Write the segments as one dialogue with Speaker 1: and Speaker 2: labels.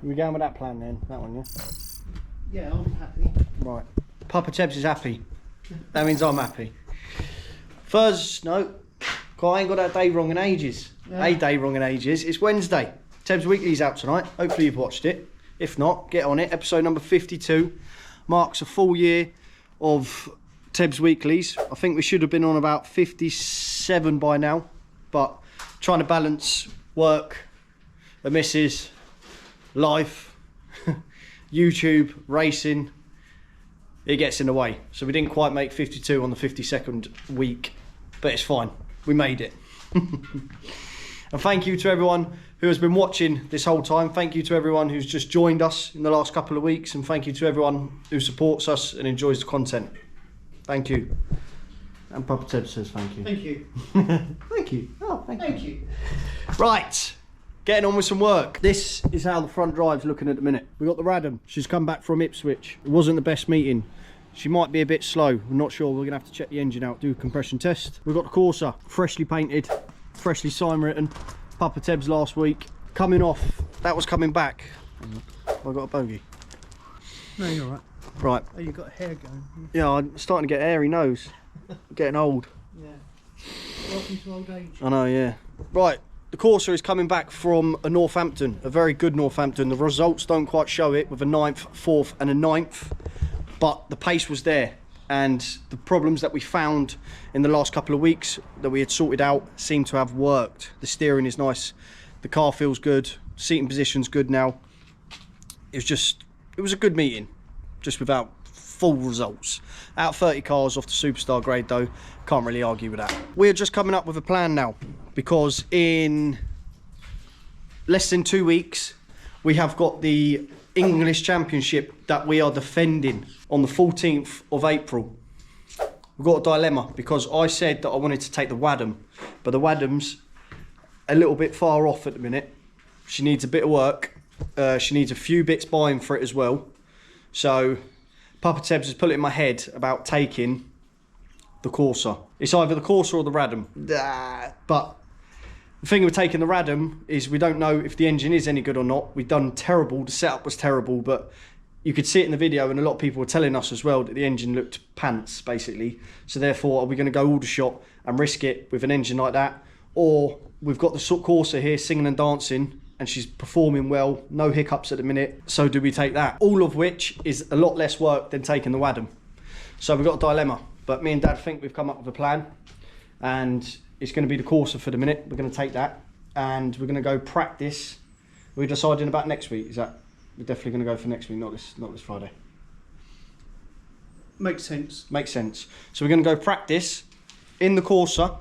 Speaker 1: We're going with that plan then, that one, yeah?
Speaker 2: Yeah, I'm happy.
Speaker 1: Right. Papa Tebs is happy. That means I'm happy. No, I ain't got that day wrong in ages.
Speaker 2: Yeah.
Speaker 1: A day wrong in ages. It's Wednesday. Tebs Weekly's out tonight. Hopefully you've watched it. If not, get on it. Episode number 52 marks a full year of Tebs Weeklies. I think we should have been on about 57 by now, but trying to balance work, the missus, life, YouTube, racing, it gets in the way. So we didn't quite make 52 on the 52nd week, but it's fine. We made it. And thank you to everyone who has been watching this whole time. Thank you to everyone who's just joined us in the last couple of weeks. And thank you to everyone who supports us and enjoys the content. Thank you. And Papa Ted says thank you.
Speaker 2: Thank you.
Speaker 1: Thank you. Oh,
Speaker 2: Thank you.
Speaker 1: Right. Getting on with some work. This is how the front drive's looking at the minute. We got the Radam. She's come back from Ipswich. It wasn't the best meeting. She might be a bit slow. We're not sure. We're going to have to check the engine out, do a compression test. We've got the Corsa, freshly painted, freshly sign written. Papa Tebs last week. Coming off. That was coming back. I got a bogey.
Speaker 2: No, you're right.
Speaker 1: Right.
Speaker 2: Oh, you've got hair going.
Speaker 1: Yeah, I'm starting to get hairy nose. I'm getting old.
Speaker 2: Yeah. Welcome to old age.
Speaker 1: I know, yeah. Right. The Corsa is coming back from a Northampton, a very good Northampton. The results don't quite show it with a 9th, 4th and a 9th, but the pace was there. And the problems that we found in the last couple of weeks that we had sorted out seem to have worked. The steering is nice, the car feels good, seating position's good now. It was a good meeting, just without full results. Out of 30 cars off the superstar grade though, can't really argue with that. We're just coming up with a plan now, because in less than 2 weeks, we have got the English Championship that we are defending on the 14th of April. We've got a dilemma, because I said that I wanted to take the Wadham, but the Wadham's a little bit far off at the minute. She needs a bit of work. She needs a few bits buying for it as well. So Papa Tebs has put it in my head about taking the Corsa. It's either the Corsa or the Radam. But the thing with taking the Radam is we don't know if the engine is any good or not. We've done terrible, the setup was terrible, but you could see it in the video and a lot of people were telling us as well that the engine looked pants, basically. So therefore, are we going to go Aldershot and risk it with an engine like that? Or we've got the Corsa here singing and dancing and she's performing well, no hiccups at the minute. So do we take that? All of which is a lot less work than taking the Wadham. So we've got a dilemma, but me and Dad think we've come up with a plan, and it's going to be the Corsa for the minute. We're going to take that and we're going to go practice. We're deciding about next week. Is that, we're definitely going to go for next week, not this Friday.
Speaker 2: Makes sense.
Speaker 1: Makes sense. So we're going to go practice in the Corsa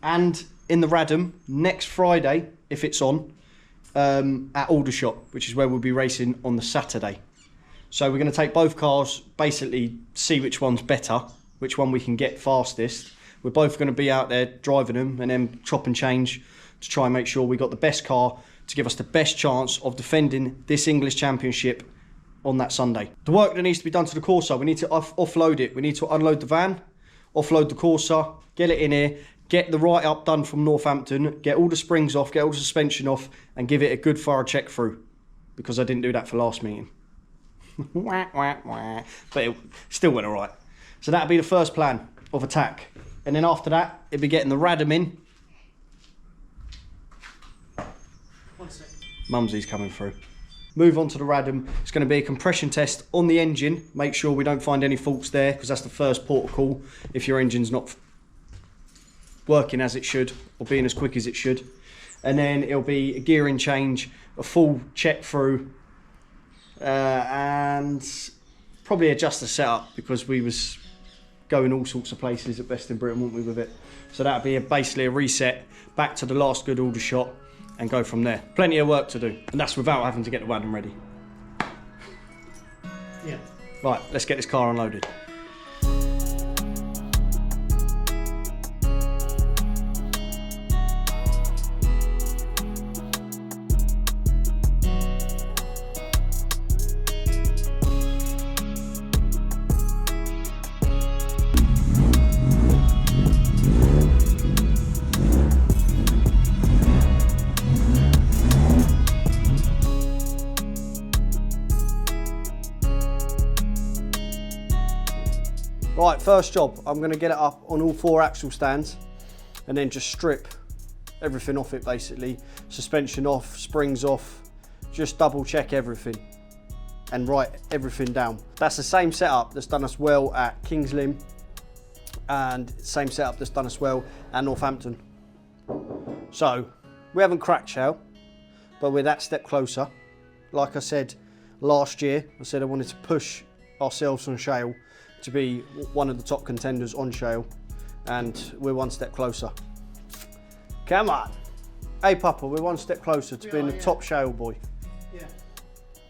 Speaker 1: and in the Radam next Friday, if it's on, at Aldershot, which is where we'll be racing on the Saturday. So we're going to take both cars, basically see which one's better, which one we can get fastest. We're both going to be out there driving them and then chop and change to try and make sure we got the best car to give us the best chance of defending this English Championship on that Sunday. The work that needs to be done to the Corsa, we need to offload it. We need to unload the van, offload the Corsa, get it in here, get the write-up done from Northampton, get all the springs off, get all the suspension off, and give it a good thorough check through, because I didn't do that for last meeting. But it still went all right. So that'll be the first plan of attack. And then after that, it'll be getting the Radam in.
Speaker 2: One sec.
Speaker 1: Mumsy's coming through. Move on to the Radam. It's going to be a compression test on the engine. Make sure we don't find any faults there, because that's the first port of call if your engine's not working as it should or being as quick as it should. And then it'll be a gearing change, a full check through, and probably adjust the setup, because we was going all sorts of places at Best in Britain, weren't we, with it? So that'll be basically a reset back to the last good Aldershot and go from there. Plenty of work to do, and that's without having to get the Wadham ready.
Speaker 2: Yeah.
Speaker 1: Right, let's get this car unloaded. Right, first job, I'm going to get it up on all 4 axle stands and then just strip everything off it basically. Suspension off, springs off, just double check everything and write everything down. That's the same setup that's done us well at Kings Lynn and same setup that's done us well at Northampton. So, we haven't cracked shale, but we're that step closer. Like I said last year, I said I wanted to push ourselves on shale to be one of the top contenders on shale, and we're one step closer. Come on. Hey Papa, we're one step closer to being the top shale boy.
Speaker 2: Yeah.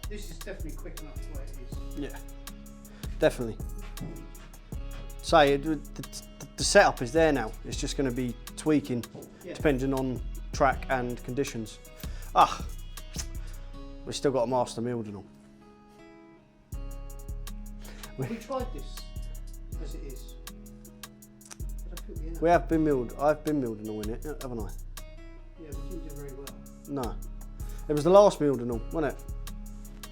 Speaker 2: This is definitely quick enough the way it is.
Speaker 1: Yeah, definitely. Say, the setup is there now. It's just going to be tweaking depending on track and conditions. We've still got a master Mildenal.
Speaker 2: We tried this as it is.
Speaker 1: We have been milled. I've been Mildenal in it, haven't I?
Speaker 2: Yeah, we didn't do very well.
Speaker 1: No. It was the last Mildenal, wasn't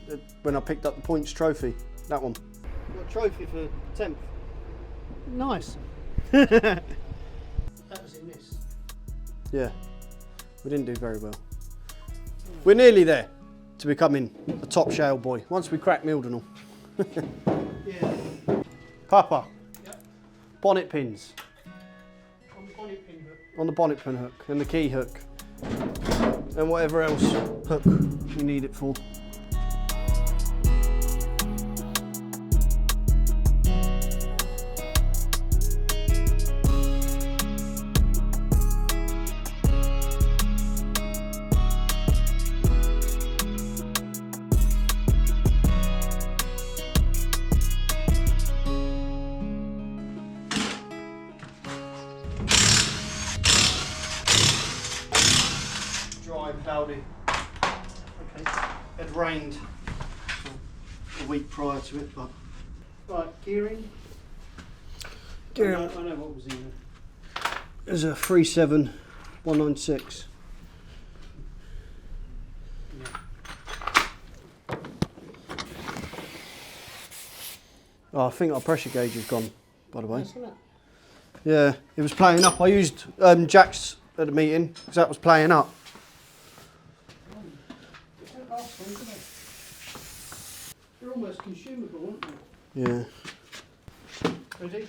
Speaker 1: it? When I picked up the points trophy. That one. Got a trophy for 10th.
Speaker 2: Nice. That was in this.
Speaker 1: Yeah. We didn't do very well. We're nearly there to becoming a top shale boy once we crack Mildenal.
Speaker 2: Yeah.
Speaker 1: Papa.
Speaker 2: Yep.
Speaker 1: Bonnet pins.
Speaker 2: On the bonnet pin hook.
Speaker 1: On the bonnet pin hook and the key hook. And whatever else hook you need it for. Dry, cloudy.
Speaker 2: Okay.
Speaker 1: It rained a week prior to it, but
Speaker 2: Right, gearing.
Speaker 1: Gearing.
Speaker 2: I know what was in there.
Speaker 1: there's a 37196. Oh, I think our pressure gauge is gone, by the way.
Speaker 2: That's that.
Speaker 1: Yeah, it was playing up. I used Jack's at the meeting because that was playing up.
Speaker 2: It don't last long, do they? They're almost consumable, aren't they?
Speaker 1: Yeah.
Speaker 2: Ready?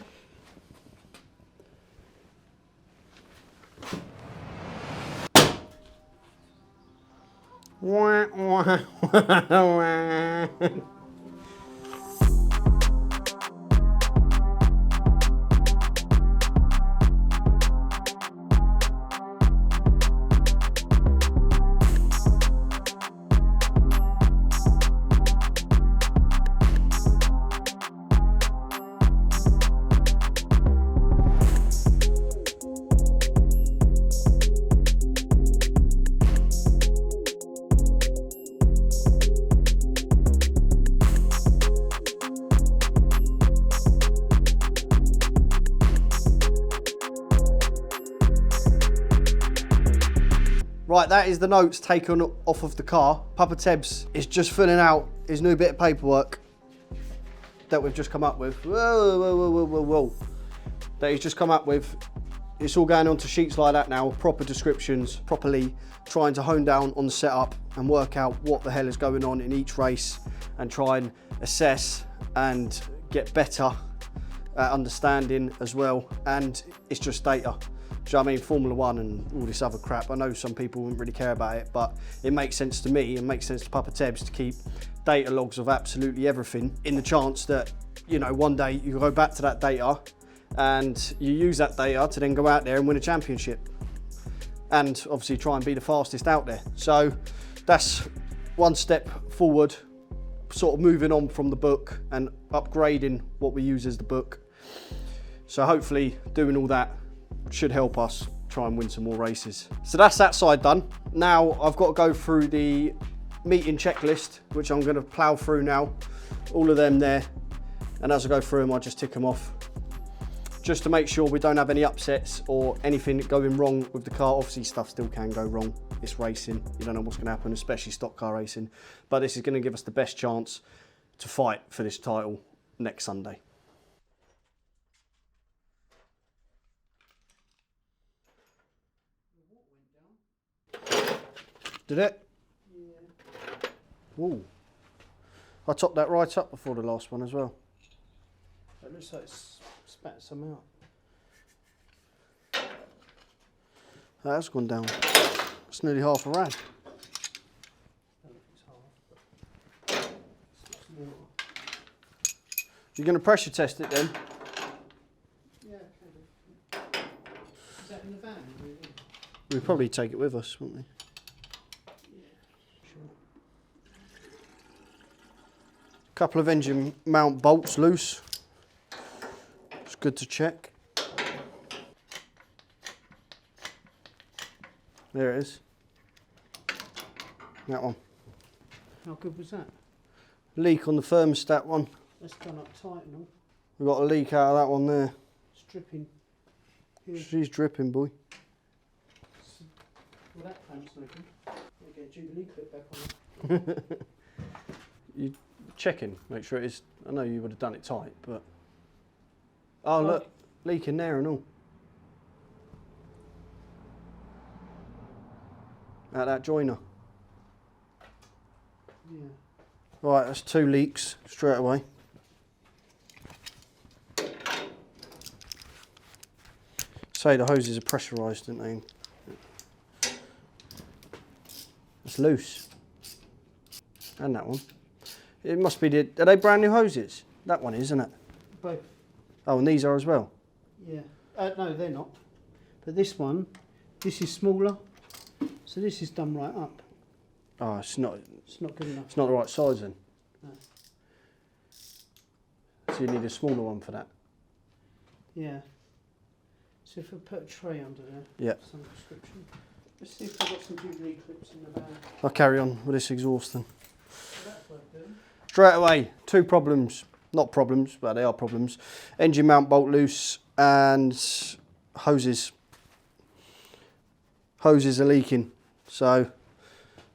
Speaker 1: Wah, wah, wah, wah. Right, that is the notes taken off of the car. Papa Tebs is just filling out his new bit of paperwork that we've just come up with. Whoa, whoa, whoa, whoa, whoa, whoa. That he's just come up with. It's all going onto sheets like that now, proper descriptions, properly trying to hone down on the setup and work out what the hell is going on in each race and try and assess and get better at understanding as well. And it's just data. Do you know what I mean? Formula One and all this other crap. I know some people wouldn't really care about it, but it makes sense to me and makes sense to Papa Tebs to keep data logs of absolutely everything in the chance that, you know, one day you go back to that data and you use that data to then go out there and win a championship. And obviously try and be the fastest out there. So that's one step forward, sort of moving on from the book and upgrading what we use as the book. So hopefully doing all that should help us try and win some more races. So that's that side done. Now I've got to go through the meeting checklist, which I'm going to plough through now. All of them there. And as I go through them, I just tick them off. Just to make sure we don't have any upsets or anything going wrong with the car. Obviously stuff still can go wrong. It's racing. You don't know what's going to happen, especially stock car racing. But this is going to give us the best chance to fight for this title next Sunday. Did it?
Speaker 2: Yeah.
Speaker 1: Ooh. I topped that right up before the last one as well.
Speaker 2: It looks like it's spat some out.
Speaker 1: That's gone down. It's nearly half a rad.
Speaker 2: I don't know if it's half, but it's more.
Speaker 1: You're going to pressure test it then?
Speaker 2: Yeah, kind of. Is that in the van? Really?
Speaker 1: We'll probably take it with us, won't we?
Speaker 2: Yeah, sure.
Speaker 1: Couple of engine mount bolts loose. It's good to check. There it is. That one.
Speaker 2: How good was that?
Speaker 1: Leak on the thermostat one.
Speaker 2: That's gone up tight and all.
Speaker 1: We've got a leak out of that one there.
Speaker 2: It's dripping. Here.
Speaker 1: She's dripping, boy.
Speaker 2: Well, that clamp's leaking. I'll get a Jubilee clip back on it.
Speaker 1: You checking, make sure it is. I know you would have done it tight, but. Oh, look, leaking there and all. Out that joiner.
Speaker 2: Yeah.
Speaker 1: Right, that's 2 leaks straight away. Say the hoses are pressurised, didn't they? It's loose. And that one. It must be the. Are they brand new hoses? That one is, isn't it?
Speaker 2: Both.
Speaker 1: Oh, and these are as well.
Speaker 2: Yeah. No, they're not. But this one, this is smaller. So this is done right up.
Speaker 1: Oh, it's not.
Speaker 2: It's not good enough.
Speaker 1: It's not the right size then.
Speaker 2: No.
Speaker 1: So you need a smaller one for that.
Speaker 2: Yeah. So if I put a tray under there,
Speaker 1: Yeah.
Speaker 2: some description. Let's see if I've got some Jubilee clips in the bag.
Speaker 1: I'll carry on with this exhaust then.
Speaker 2: So that's worth doing.
Speaker 1: Straight away, 2 problems. Not problems, but they are problems. Engine mount bolt loose and hoses. Hoses are leaking. So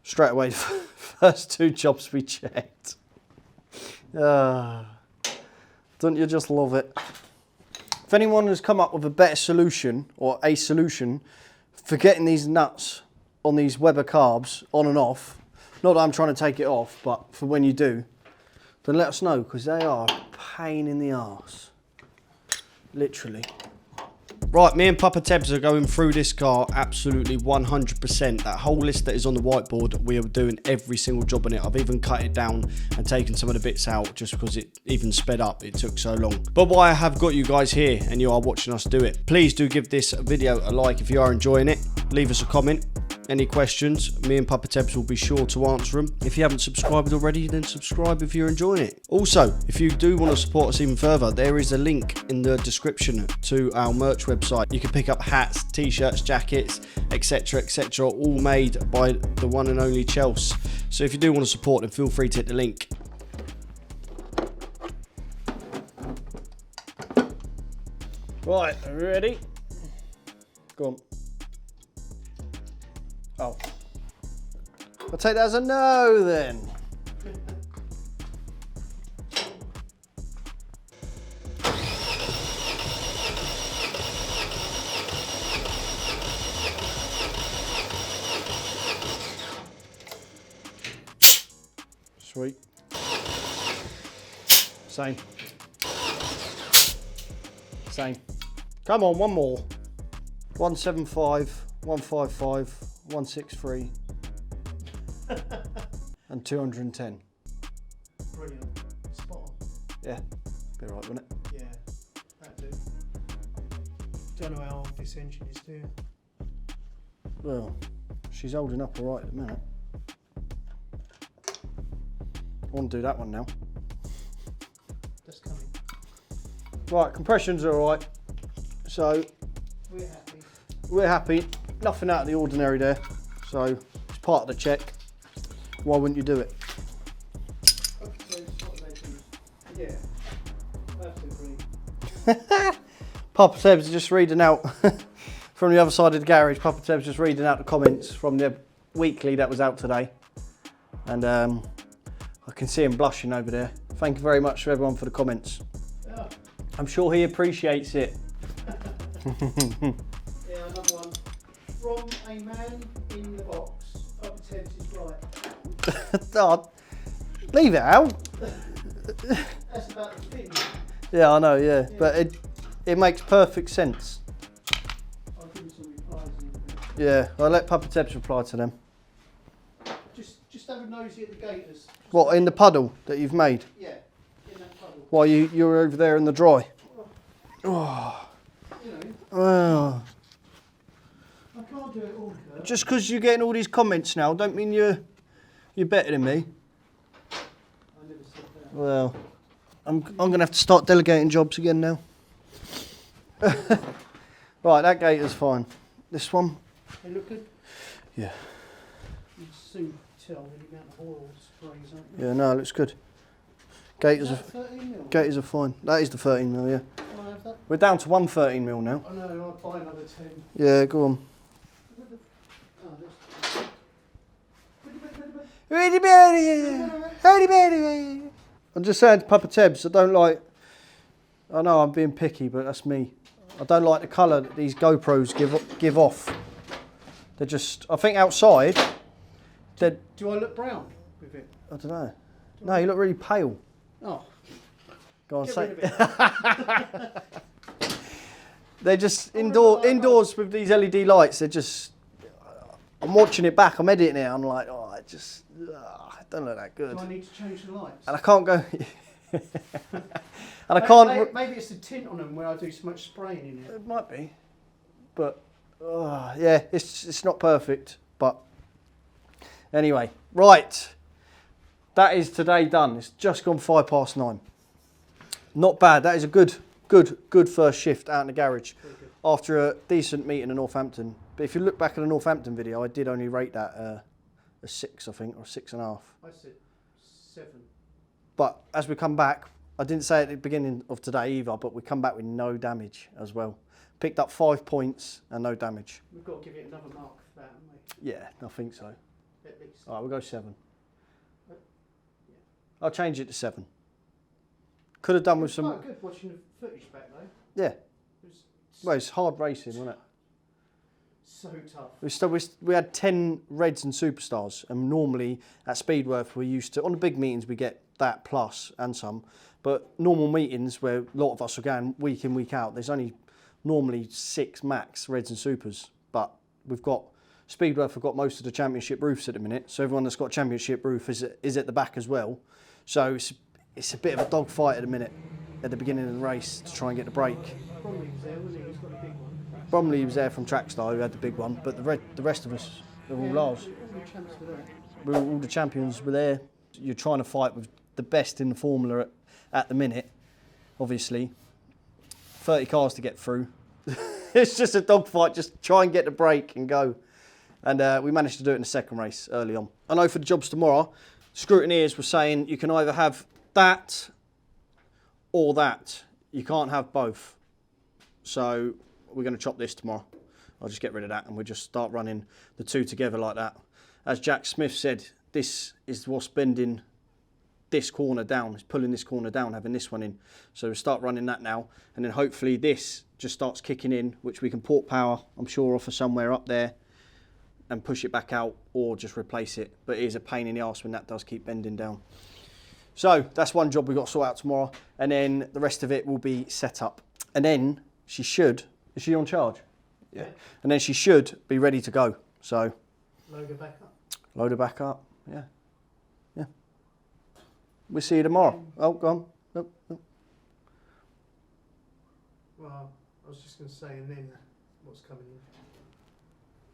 Speaker 1: straight away, first 2 jobs we checked. Don't you just love it? If anyone has come up with a better solution or a solution for getting these nuts on these Weber carbs on and off, not that I'm trying to take it off, but for when you do, then let us know, because they are a pain in the arse. Literally. Right, me and Papa Tebs are going through this car absolutely 100%. That whole list that is on the whiteboard, we are doing every single job on it. I've even cut it down and taken some of the bits out just because it even sped up. It took so long. But why I have got you guys here and you are watching us do it, please do give this video a like if you are enjoying it. Leave us a comment. Any questions, me and Papa Tebs will be sure to answer them. If you haven't subscribed already, then subscribe if you're enjoying it. Also, if you do want to support us even further, there is a link in the description to our merch website. You can pick up hats, t-shirts, jackets, etc, all made by the one and only Chelsea. So if you do want to support, then feel free to hit the link. Right, ready? Go on. Oh. I'll take that as a no then. Sweet. Same. Same. Come on, one more. 175, 155, 163 and 210.
Speaker 2: Brilliant. Spot on.
Speaker 1: Yeah, be right, wouldn't it?
Speaker 2: Yeah, that'd do. Don't know how old this engine is, do you?
Speaker 1: Well, she's holding up all right at the minute. I want to do that one now.
Speaker 2: That's coming.
Speaker 1: Right, compression's all right. So
Speaker 2: We're happy.
Speaker 1: we're happy. Nothing out of the ordinary there. So it's part of the check. Why wouldn't you do it?
Speaker 2: Yeah, perfectly.
Speaker 1: Papa Teb's just reading out from the other side of the garage. Papa Teb's just reading out the comments from the weekly that was out today. And I can see him blushing over there. Thank you very much to everyone for the comments.
Speaker 2: Yeah.
Speaker 1: I'm sure he appreciates it.
Speaker 2: Yeah, another one. From a man in the box, Papa Teb's Oh, leave it out. That's about the thing. Yeah, I know, yeah. But it makes perfect sense. I'll give you some replies in a bit. Yeah, I'll let Papa Tebs reply to them. Just have a nosy at the gators. What, in the puddle that you've made? Yeah, in that puddle. While you're over there in the dry? Oh. You know. Well. I can't do it all, Kurt. Just because you're getting all these comments now, don't mean you're better than me. I never said that. Well, I'm going to have to start delegating jobs again now. Right, that gator's fine. This one? They look good? Yeah. You soon tell with the amount of oil sprays, aren't you? Yeah, no, it looks good. Gators are fine. That is the 13mm, yeah. Can I have that? We're down to 1 13mm now. I know, I'll buy another 10. Yeah, go on. I'm just saying to Papa Tebs, I know I'm being picky, but that's me. I don't like the colour that these GoPros give off. They're just, I think outside, do I look brown with it? I don't know. No, you look really pale. Oh. Go on, say. They're just indoors with these LED lights. They're just. I'm watching it back. I'm editing it. I'm like, oh, it don't look that good. Do I need to change the lights? And I can't go. And I can't. Maybe it's the tint on them where I do so much spraying in it. It might be, but yeah, it's not perfect. But anyway, right. That is today done. It's just gone 9:05. Not bad. That is a good first shift out in the garage after a decent meeting in Northampton. But if you look back at the Northampton video, I did only rate that a 6, I think, or 6.5. I said 7. But as we come back, I didn't say at the beginning of today either, but we come back with no damage as well. Picked up 5 points and no damage. We've got to give it another mark for that, haven't we? Yeah, I think so. At least. All right, we'll go 7. I'll change it to 7. Could have done with some. Quite good watching the footage back though. Yeah. Well, it's hard racing, wasn't it? So tough. We had 10 Reds and Superstars, and normally at Speedworth we're used to, on the big meetings we get that plus and some, but normal meetings where a lot of us are going week in, week out, there's only normally 6 max Reds and Supers, but Speedworth have got most of the championship roofs at the minute, so everyone that's got a championship roof is at the back as well. So it's a bit of a dog fight at the minute, at the beginning of the race, to try and get the break. Bromley was there, wasn't he? He's got a big one. Bromley was there from Trackstar, who had the big one, but the rest of us, they're all ours. All the champions were there. You're trying to fight with the best in the formula at the minute, obviously. 30 cars to get through. It's just a dog fight, just try and get the break and go. And we managed to do it in the second race early on. I know for the jobs tomorrow, scrutineers were saying you can either have that or that. You can't have both. So we're going to chop this tomorrow. I'll just get rid of that and we'll just start running the two together like that. As Jack Smith said, this is what's bending this corner down. It's pulling this corner down, having this one in. So we'll start running that now. And then hopefully this just starts kicking in, which we can port power, I'm sure, off of somewhere up there and push it back out or just replace it. But it is a pain in the arse when that does keep bending down. So that's one job we've got to sort out tomorrow. And then the rest of it will be set up. And then she should, is she on charge? Yeah. And then she should be ready to go. So load her back up. Load her back up, yeah. Yeah. We'll see you tomorrow. Oh, go on. Nope, nope. Well, I was just going to say, and then what's coming in?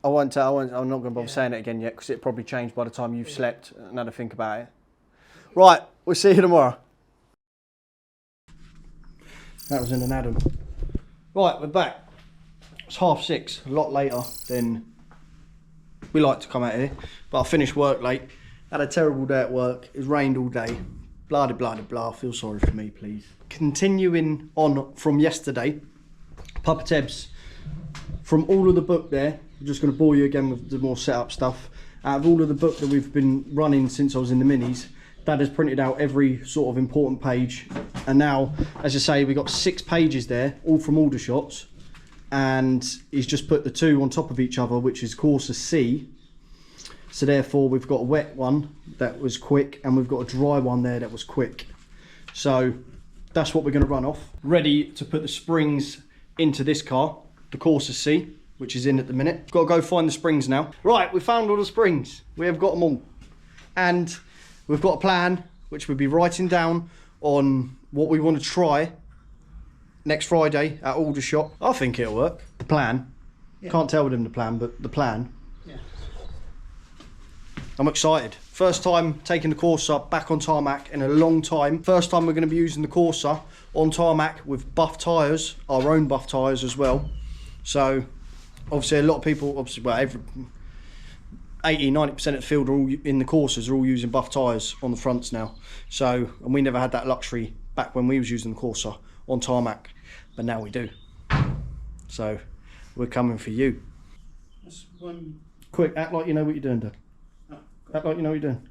Speaker 2: I'm not going to bother saying it again yet because it probably changed by the time you've slept and had to think about it. Right, we'll see you tomorrow. That was in an Adam. Right, we're back. It's 6:30, a lot later than we like to come out here, but I finished work late. Had a terrible day at work. It rained all day. Blah, blah, blah, blah. Feel sorry for me, please. Continuing on from yesterday, Papa Tebs, from all of the book there, I'm just going to bore you again with the more setup stuff. Out of all of the book that we've been running since I was in the minis, Dad has printed out every sort of important page. And now, as I say, we've got 6 pages there, all from Aldershots. And he's just put the 2 on top of each other, which is Corsa C.
Speaker 1: So therefore we've got a wet one that was quick and we've got a dry one there that was quick. So that's what we're going to run off. Ready to put the springs into this car, the Corsa C, which is in at the minute. Got to go find the springs now. Right, we found all the springs. We have got them all. And we've got a plan, which we'll be writing down on what we want to try next Friday at Aldershot. I think it'll work. The plan. Yeah. Can't tell them the plan, but the plan. Yeah. I'm excited. First time taking the Corsa back on tarmac in a long time. First time we're going to be using the Corsa on tarmac with buff tyres, our own buff tyres as well. So obviously a lot of people, obviously, well, 80-90% of the field are all in the Corsas are all using buff tyres on the fronts now. So, and we never had that luxury back when we was using the Corsa on tarmac, but now we do. So we're coming for you.
Speaker 2: That's one.
Speaker 1: Quick, act like you know what you're doing, Dad.
Speaker 2: Oh,
Speaker 1: act like you know what you're doing.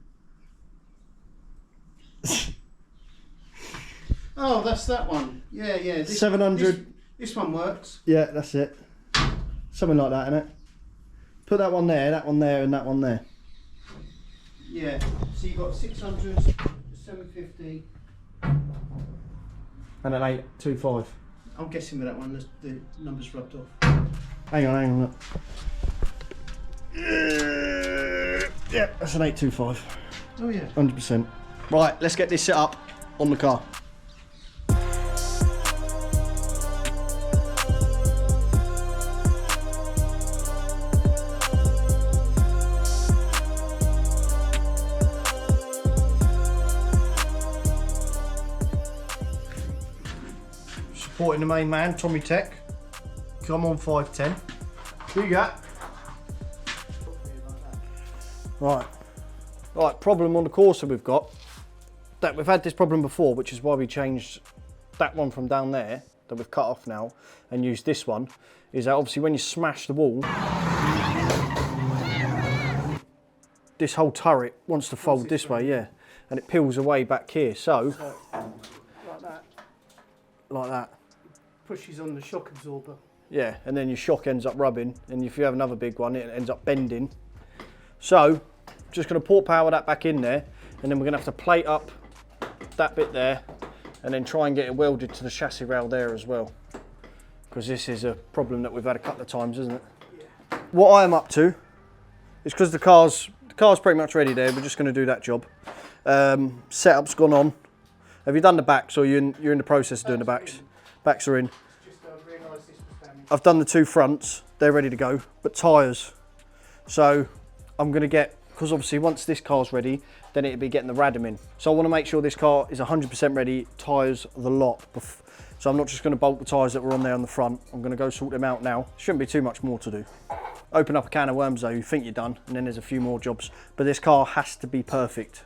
Speaker 2: Oh, that's that one. Yeah, yeah.
Speaker 1: 700.
Speaker 2: This one works.
Speaker 1: Yeah, that's it. Something like that, innit? Put that one there, and that one there.
Speaker 2: Yeah. So you got 600, 750.
Speaker 1: And an 825.
Speaker 2: I'm guessing with that one, the numbers rubbed off.
Speaker 1: Hang on, look. Yeah, that's an 825.
Speaker 2: Oh yeah.
Speaker 1: 100%. Right, let's get this set up on the car. Supporting the main man, Tommy Tech. Come on, 510. Who you got? Right, problem on the Corsa we've got. That we've had this problem before, which is why we changed that one from down there, that we've cut off now, and used this one, is that obviously when you smash the wall, this whole turret wants to fold this way, yeah, and it peels away back here, so
Speaker 2: like that.
Speaker 1: Like that.
Speaker 2: Pushes on the shock absorber.
Speaker 1: Yeah, and then your shock ends up rubbing, and if you have another big one, it ends up bending. So, just going to port power that back in there, and then we're going to have to plate up that bit there, and then try and get it welded to the chassis rail there as well. Because this is a problem that we've had a couple of times, isn't it? Yeah. What I am up to is, because the car's pretty much ready there, we're just going to do that job. Setup's gone on. Have you done the backs, or you're in the process of doing the backs? Backs are in.
Speaker 2: Just realised this was damaged.
Speaker 1: I've done the two fronts, they're ready to go, but tyres. So I'm going to get, because obviously once this car's ready, then it'll be getting the radom in. So I want to make sure this car is 100% ready, tyres the lot. So I'm not just going to bolt the tyres that were on there on the front, I'm going to go sort them out now. Shouldn't be too much more to do. Open up a can of worms though, you think you're done, and then there's a few more jobs. But this car has to be perfect.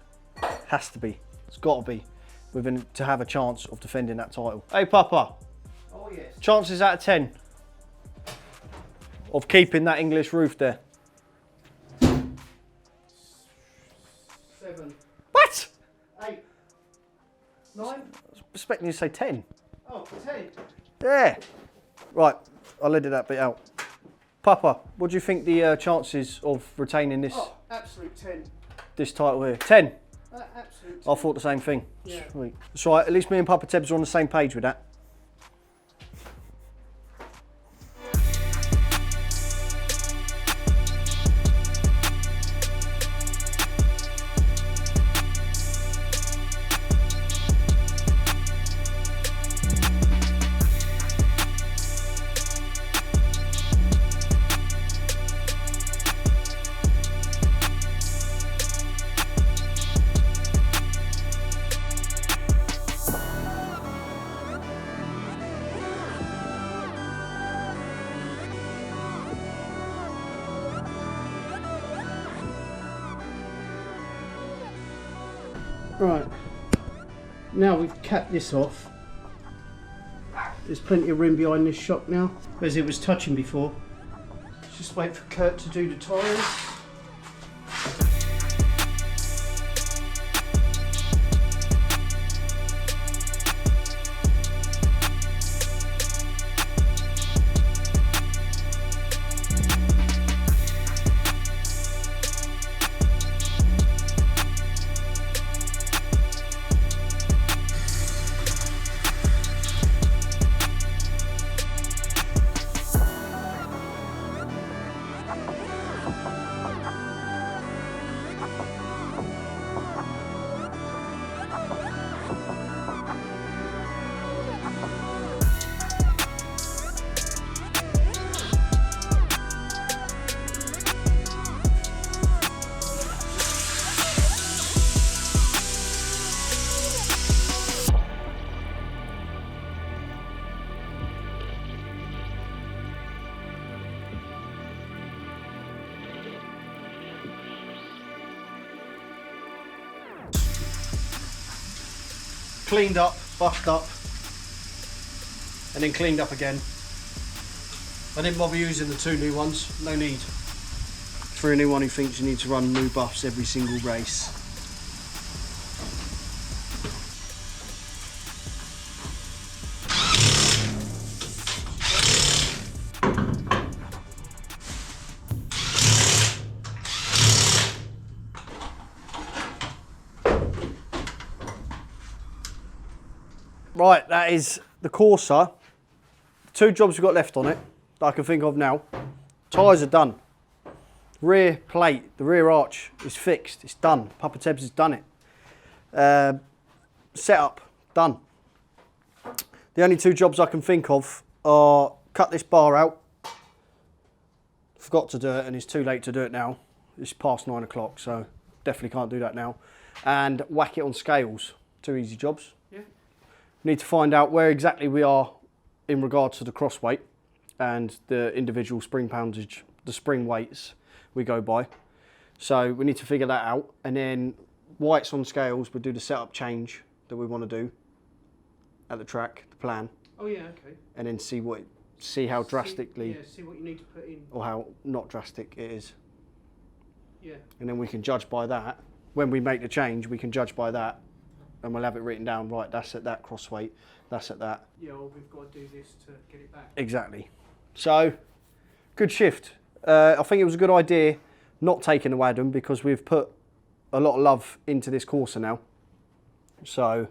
Speaker 1: Has to be. It's got to be. To have a chance of defending that title. Hey Papa.
Speaker 2: Oh yes.
Speaker 1: Chances out of 10 of keeping that English roof there.
Speaker 2: 7.
Speaker 1: What?
Speaker 2: 8. 9.
Speaker 1: I was expecting you to say 10.
Speaker 2: Oh, 10.
Speaker 1: Yeah. Right, I'll edit that bit out. Papa, what do you think the chances of retaining this?
Speaker 2: Oh, absolute 10.
Speaker 1: This title here? 10.
Speaker 2: Absolute
Speaker 1: 10.
Speaker 2: 10.
Speaker 1: I thought the same thing.
Speaker 2: Yeah.
Speaker 1: Sweet. That's right. At least me and Papa Tebs are on the same page with that.
Speaker 2: Right, now we've capped this off. There's plenty of room behind this shock now, as it was touching before. Let's just wait for Kurt to do the tyres.
Speaker 1: cleaned up, buffed up, and then cleaned up again. I didn't bother using the 2 new ones, no need. For anyone who thinks you need to run new buffs every single race. Right, that is the Corsa. 2 jobs we've got left on it that I can think of now. Tyres are done. Rear plate, the rear arch is fixed. It's done. Papa Tebs has done it. Setup, done. The only 2 jobs I can think of are cut this bar out. Forgot to do it and it's too late to do it now. It's past 9 o'clock, so definitely can't do that now. And whack it on scales. 2 easy jobs. Yeah. Need to find out where exactly we are in regards to the cross weight and the individual spring poundage, the spring weights we go by. So we need to figure that out, and then whites on scales, we'll do the setup change that we want to do at the track, the plan.
Speaker 3: Oh yeah, okay.
Speaker 1: And then see how drastically,
Speaker 3: see what you need to put in,
Speaker 1: or how not drastic it is.
Speaker 3: Yeah.
Speaker 1: And then we can judge by that. When we make the change, we can judge by that, and we'll have it written down. Right, that's at that cross weight, that's at that.
Speaker 3: Yeah, well, we've got to do this to get it back.
Speaker 1: Exactly. So, good shift. I think it was a good idea not taking the Wadham because we've put a lot of love into this Corsa now. So,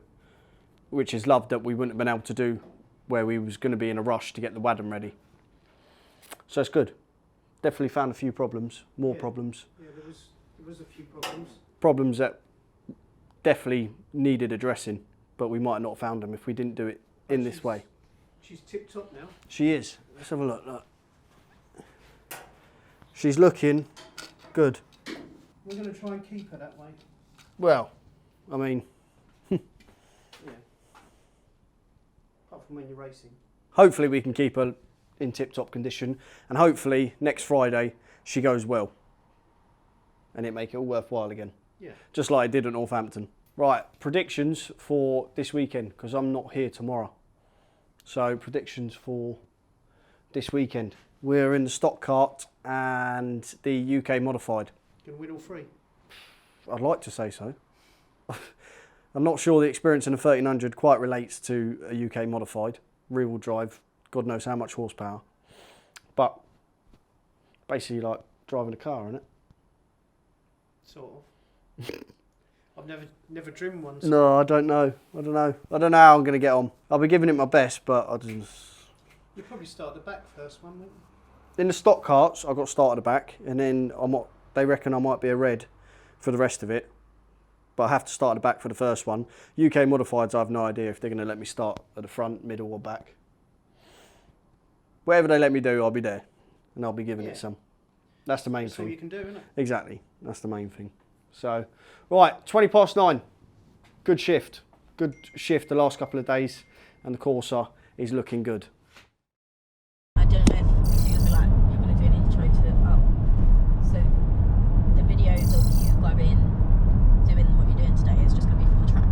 Speaker 1: which is love that we wouldn't have been able to do where we was going to be in a rush to get the Wadham ready. So it's good. Definitely found a few problems, more problems.
Speaker 3: Yeah, there was a few problems.
Speaker 1: Problems that definitely needed addressing, but we might not have found them if we didn't do it in this way.
Speaker 3: She's tip top now.
Speaker 1: She is. Let's have a look. Look. She's looking good.
Speaker 3: We're going to try and keep her that way.
Speaker 1: Well, I mean,
Speaker 3: yeah. Apart from when you're racing.
Speaker 1: Hopefully we can keep her in tip-top condition, and hopefully next Friday she goes well, and it make it all worthwhile again.
Speaker 3: Yeah.
Speaker 1: Just like I did at Northampton. Right, predictions for this weekend, because I'm not here tomorrow. So predictions for this weekend. We're in the stock kart and the UK modified.
Speaker 3: Can we win all 3?
Speaker 1: I'd like to say so. I'm not sure the experience in a 1300 quite relates to a UK modified. Rear wheel drive, God knows how much horsepower. But basically like driving a car, isn't it?
Speaker 3: Sort of. I've never driven one. So.
Speaker 1: No, I don't know. I don't know how I'm going to get on. I'll be giving it my best, but I just...
Speaker 3: You'll probably start the back first one, won't you?
Speaker 1: In the stock carts, I got started at the back, and then they reckon I might be a red for the rest of it. But I have to start at the back for the first one. UK modifieds, I have no idea if they're going to let me start at the front, middle or back. Whatever they let me do, I'll be there. And I'll be giving it some. That's the main thing.
Speaker 3: That's all you can do, isn't it?
Speaker 1: Exactly. That's the main thing. So, right, 9:20. Good shift. Good shift the last couple of days. And the Corsa is looking good.
Speaker 4: I don't know if you're going to do an intro to so the videos of you going doing what you're doing today is just going to be from the track.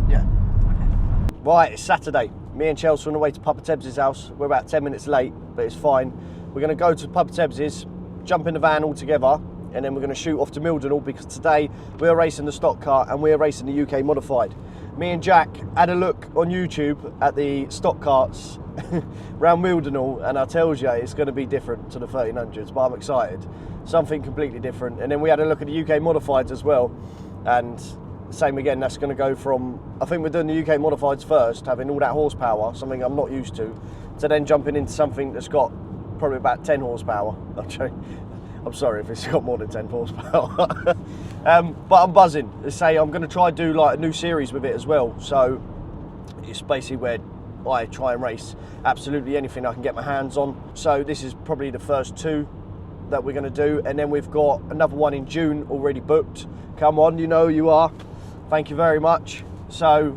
Speaker 1: Yeah.
Speaker 4: Okay.
Speaker 1: Right, it's Saturday. Me and Chelsea are on the way to Papa Tebs' house. We're about 10 minutes late, but it's fine. We're going to go to Papa Tebs', jump in the van all together, and then we're going to shoot off to Mildenhall because today we're racing the stock car and we're racing the UK modified. Me and Jack had a look on YouTube at the stock carts around Mildenhall, and I tells you it's going to be different to the 1300s, but I'm excited. Something completely different. And then we had a look at the UK modifieds as well, and same again, that's going to go from, I think we're doing the UK modifieds first, having all that horsepower, something I'm not used to then jumping into something that's got probably about 10 horsepower. I'm sorry if it's got more than 10 horsepower. But I'm buzzing. Let's say I'm going to try and do like a new series with it as well. So it's basically where I try and race absolutely anything I can get my hands on. So this is probably the first 2 that we're going to do. And then we've got another one in June already booked. Come on, you know you are. Thank you very much. So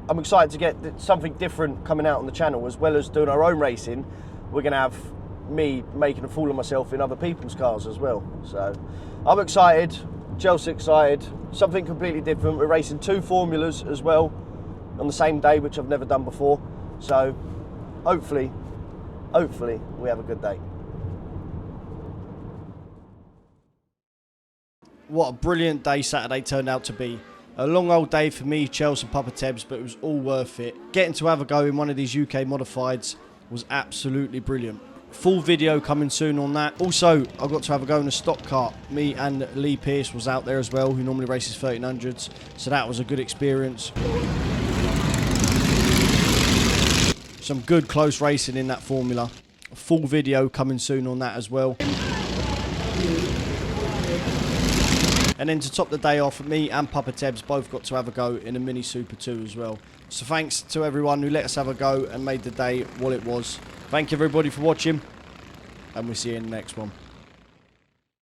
Speaker 1: I'm excited to get something different coming out on the channel, as well as doing our own racing. We're going to have me making a fool of myself in other people's cars as well. So I'm excited, Chelsea's excited, something completely different. We're racing 2 formulas as well.
Speaker 2: on the same day, which I've never done before. So hopefully we have a good day.
Speaker 1: What a brilliant day Saturday turned out to be. A long old day for me, Chelsea and Papa Tebs, but it was all worth it. Getting to have a go in one of these UK modifieds was absolutely brilliant. Full video coming soon on that. Also, I got to have a go in a stock kart. Me and Lee Pearce was out there as well, who normally races 1300s. So that was a good experience. Some good close racing in that formula. A full video coming soon on that as well. And then to top the day off, me and Papa Tebs both got to have a go in a Mini Super 2 as well. So thanks to everyone who let us have a go and made the day what it was. Thank you everybody for watching, and we'll see you in the next one.